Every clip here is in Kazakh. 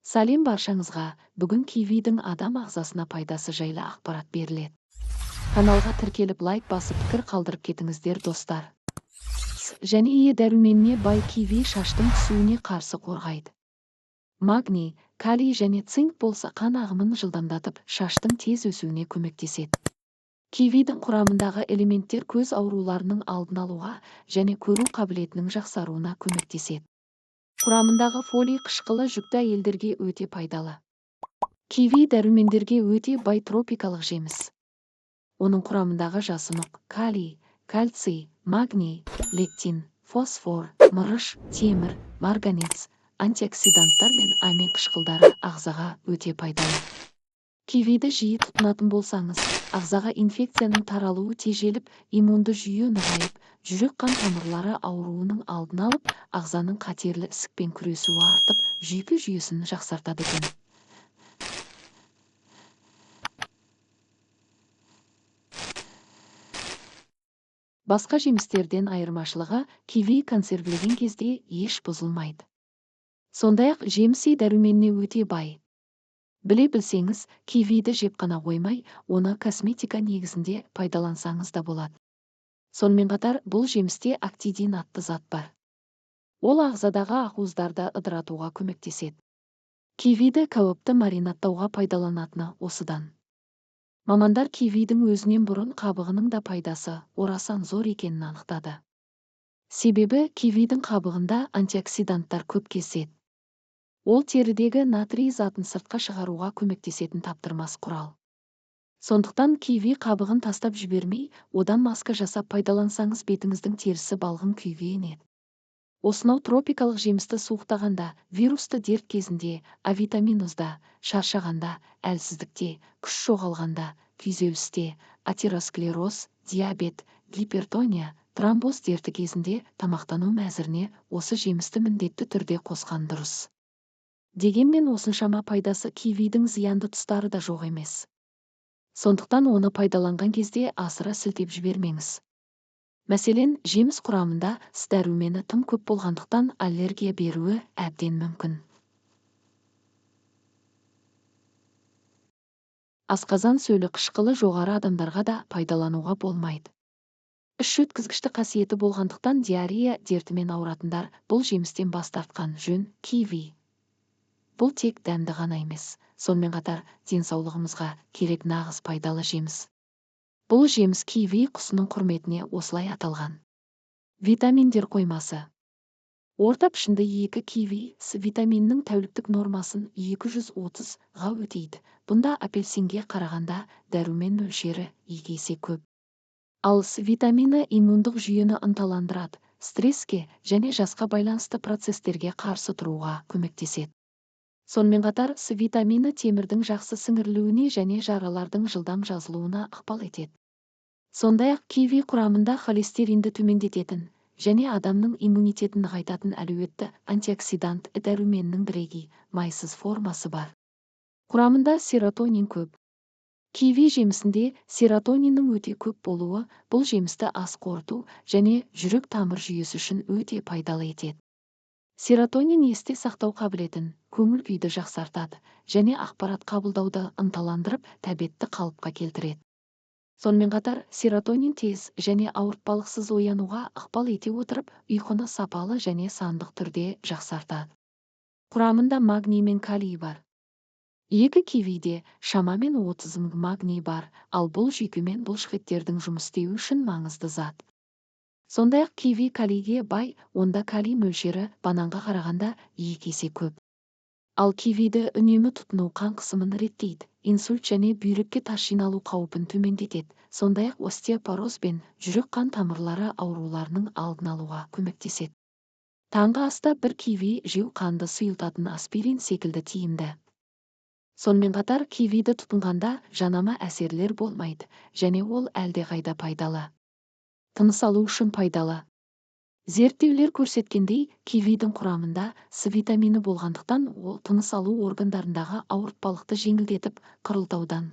Сәлем баршаңызға, бүгін кивидің адам ағзасына пайдасы жайлы ақпарат беріледі. Каналға тіркеліп лайк басып пікір қалдырып кетіңіздер достар. Және Е дәруменіне бай киви шаштың түсуіне қарсы қорғайды. Магний, калий және цинк болса қан ағымын жылдамдатып, шаштың тез өсуіне көмектеседі. Кивидің құрамындағы элементтер көз ауруларының алдын алуға және көру қабілетінің жақсаруына көмектеседі. Құрамындағы фолий қышқылы жүкті әйелдерге өте пайдалы. Киви дәрумендерге өте бай тропикалық жеміс. Оның құрамындағы жасұнық, калий, кальций, магний, лектин, фосфор, мырыш, темір, марганец, антиоксиданттар мен амин қышқылдары ағзаға өте пайдалы. Кивиді жиі тұтынатын болсаңыз, ағзаға инфекцияның таралуы тежеліп, иммунды жүйе нығайып, жүрек қан тамырлары ауруының алдын алып, ағзаның қатерлі ісікпен күресуі артып, жүйке жүйесін жақсартады екен. Басқа жемістерден айырмашылығы, киви консервілеген кезде еш бұзылмайды. Сондай-ақ жеміс Е дәруменіне өте бай. Біле білсеңіз, кивиді жеп қана қоймай, оны косметика негізінде пайдалансаңыз да болады. Сонымен қатар, бұл жемісте актидин атты зат бар. Ол ағзадағы ақуыздарды ыдыратуға көмектеседі. Кивиді кәуапты маринаттауға пайдаланатыны осыдан. Мамандар кивидің өзінен бұрын қабығының да пайдасы орасан зор екенін анықтады. Себебі кивидің қабығында антиоксиданттар көп кездеседі. Ол терідегі натрий затын сыртқа шығаруға көмектесетін таптырмас құрал. Сондықтан киви қабығын тастап жібермей, одан маска жасап пайдалансаңыз бетіңіздің терісі балғын күйге енеді. Осынау тропикалық жемісті суықтағанда, вирусты дерт кезінде, авитаминозда, шаршағанда, әлсіздікте, күш жоғалғанда, күйзелісте, атеросклероз, диабет, гипертония, тромбоз дерті кезінде тамақтану мәзіріне осы жемісті міндетті түрде қосқан дұрыс. Дегенмен осыншама пайдасы кивидің зиянды тұстары да жоқ емес. Сондықтан оны пайдаланған кезде асыра сілтеп жібермеңіз. Мәселен, жеміс құрамында С дәрумені тым көп болғандықтан аллергия беруі әбден мүмкін. Асқазан сөлі қышқылы жоғары адамдарға да пайдалануға болмайды. Іш өткізгішті қасиеті болғандықтан диарея дертімен ауыратындар бұл жемістен бас тартқан жөн. Киви бұл тек дәмді ғана емес, сонымен қатар денсаулығымызға керек нағыз пайдалы жеміс. Бұл жеміс киви құсының құрметіне осылай аталған. Витаминдер қоймасы. Орта пішінді 2 киви С витаминінің тәуліктік нормасын 230-ға өтейді. Бұнда апельсинге қарағанда дәрумен мөлшері 2 есе көп. Ал С витамині иммундық жүйені ынталандырады, стресске және жасқа байланысты процестерге қарсы тұруға көмектеседі. Сонымен қатар, С витамині темірдің жақсы сіңірілуіне және жаралардың жылдам жазылуына ықпал етеді. Сондай-ақ киви құрамында холестеринді төмендететін және адамның иммунитетін нығайтатын әлеуетті антиоксидант дәруменнің бірегей, майсыз формасы бар. Құрамында серотонин көп. Киви жемісінде серотониннің өте көп болуы бұл жемісті ас қорыту және жүрек тамыр жүйесі үшін өте пайдалы етеді. Серотонин есте сақтау қабілетін, көңіл күйді жақсартады және ақпарат қабылдауды ынталандырып, тәбетті қалыпқа келтіреді. Сонымен қатар, серотонин тез және ауыртпалықсыз оянуға ықпал ете отырып, ұйқыны сапалы және сандық түрде жақсартады. Құрамында магний мен калий бар. 2 кивиде шамамен 30 мың магний бар, ал бұл жүйке мен бұлшықеттердің жұмыс істеуі үшін маңызды зат. Сондай-ақ киви калийге бай, онда калий мөлшері бананға қарағанда 2 есе көп. Ал кивиді үнемі тұтыну қан қысымын реттейді, инсульт және бүйрекке тас жиналу қаупін төмендетеді, сондай-ақ остеопороз бен жүрек қан тамырлары ауруларының алдын алуға көмектеседі. Таңғы аста 1 киви жеу қанды сұйылтатын аспирин секілді тиімді. Сонымен қатар, кивиді тұтынғанда жанама әсерлер болмайды және ол әлдеқайда пайдалы. Тыныс алу үшін пайдалы. Зерттеулер көрсеткендей, кивидің құрамында С витамині болғандықтан ол тыныс алу органдарындағы ауыртпалықты жеңілдетіп, қырылдаудан,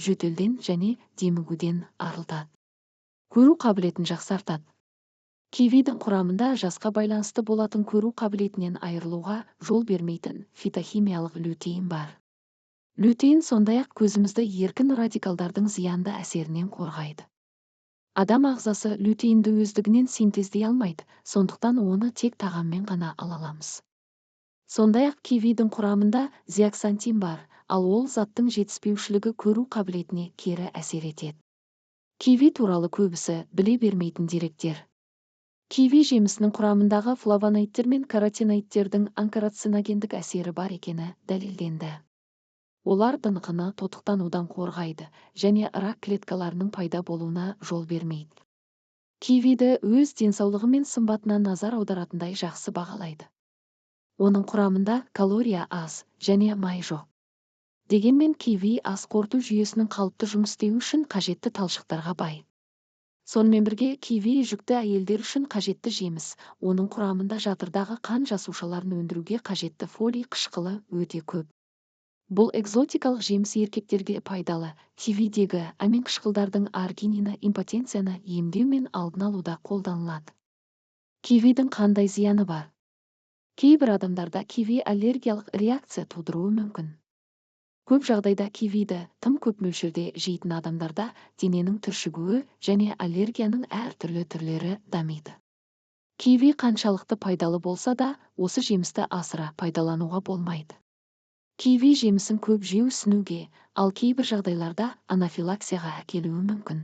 жөтелден және демігуден арылтады. Көру қабілетін жақсартады. Кивидің құрамында жасқа байланысты болатын көру қабілетінен айырылуға жол бермейтін фитохимиялық лютеин бар. Лютеин сондай-ақ көзімізді еркін радикалдардың зиянды әсерінен қорғайды. Адам ағзасы лютеинді өздігінен синтездей алмайды, сондықтан оны тек тағаммен ғана ала аламыз. Сондай-ақ кивидің құрамында зеаксантин бар, ал ол заттың жетіспеушілігі көру қабілетіне кері әсер етеді. Киви туралы көбісі біле бермейтін деректер. Киви жемісінің құрамындағы флавоноидтер мен каротиноидтердің онкоциногендік әсері бар екені дәлелденді. Олар дыңқыны тотықтанудан қорғайды және рак клеткаларының пайда болуына жол бермейді. Кивиді өз денсаулығы мен сымбатына назар аударатындай жақсы бағалайды. Оның құрамында калория аз және май жоқ. Дегенмен киви ас қорыту жүйесінің қалыпты жұмыс істеуі үшін қажетті талшықтарға бай. Сонымен бірге киви жүкті әйелдер үшін қажетті жеміс, оның құрамында жатырдағы қан жасушаларын өндіруге қажетті фолий қышқылы өте көп. Бұл экзотикалық жеміс еркектерге пайдалы. Кивидегі амин қышқылдардың аргинині импотенцияны емдеу мен алдын алуда қолданылады. Кивидің қандай зияны бар? Кейбір адамдарда киви аллергиялық реакция тудыруы мүмкін. Көп жағдайда кивиді тым көп мөлшерде жейтін адамдарда дененің түршігуі және аллергияның әртүрлі түрлері дамиды. Киви қаншалықты пайдалы болса да, осы жемісті асыра пайдалануға болмайды. Киви жемісін көп жеу ісінуге, ал кейбір жағдайларда анафилаксияға әкелуі мүмкін.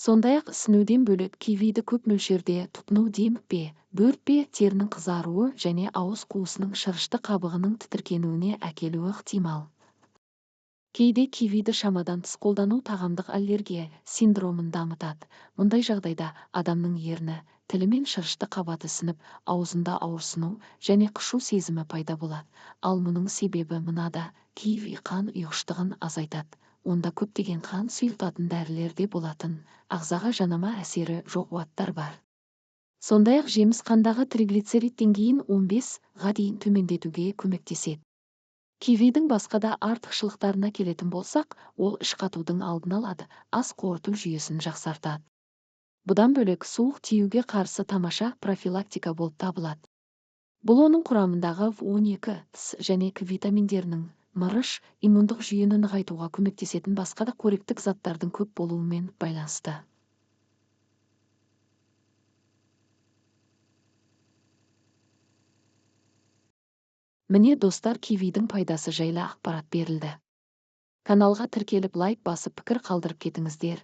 Сондай-ақ ісінуден бөлек кивиді көп мөлшерде тұтыну демікпе, бөртпе, терінің қызаруы және ауыз қуысының шырышты қабығының тітіркенуіне әкелуі ықтимал. Кейде кивиді шамадан тыс қолдану тағамдық аллергия синдромын дамытады. Мұндай жағдайда адамның ерні, тілі мен шырышты қабаты сынып, аузында ауырсыну және қышу сезімі пайда болады. Ал мұның себебі мынада: киви қан ұйғыштығын азайтады. Онда көптеген қан сұйылтатын дәрілерде болатын ағзаға жанама әсері жоқ уаттар бар. Сондай-ақ жеміс қандағы триглицерид деңгейін 15-ға дейін төмендетуге көмектеседі. Кивидің басқа да артықшылықтарына келетін болсақ, ол іш қатудың алдын алады, ас қорыту жүйесін жақсартады. Бұдан бөлек суық тиюге қарсы тамаша профилактика болып табылады. Бұл оның құрамындағы В12, С және К витаминдерінің мырыш иммундық жүйені нығайтуға көмектесетін басқа да қоректік заттардың көп болуымен байланысты. Міне достар, кивидің пайдасы жайлы ақпарат берілді. Каналға тіркеліп лайк басып пікір қалдырып кетіңіздер.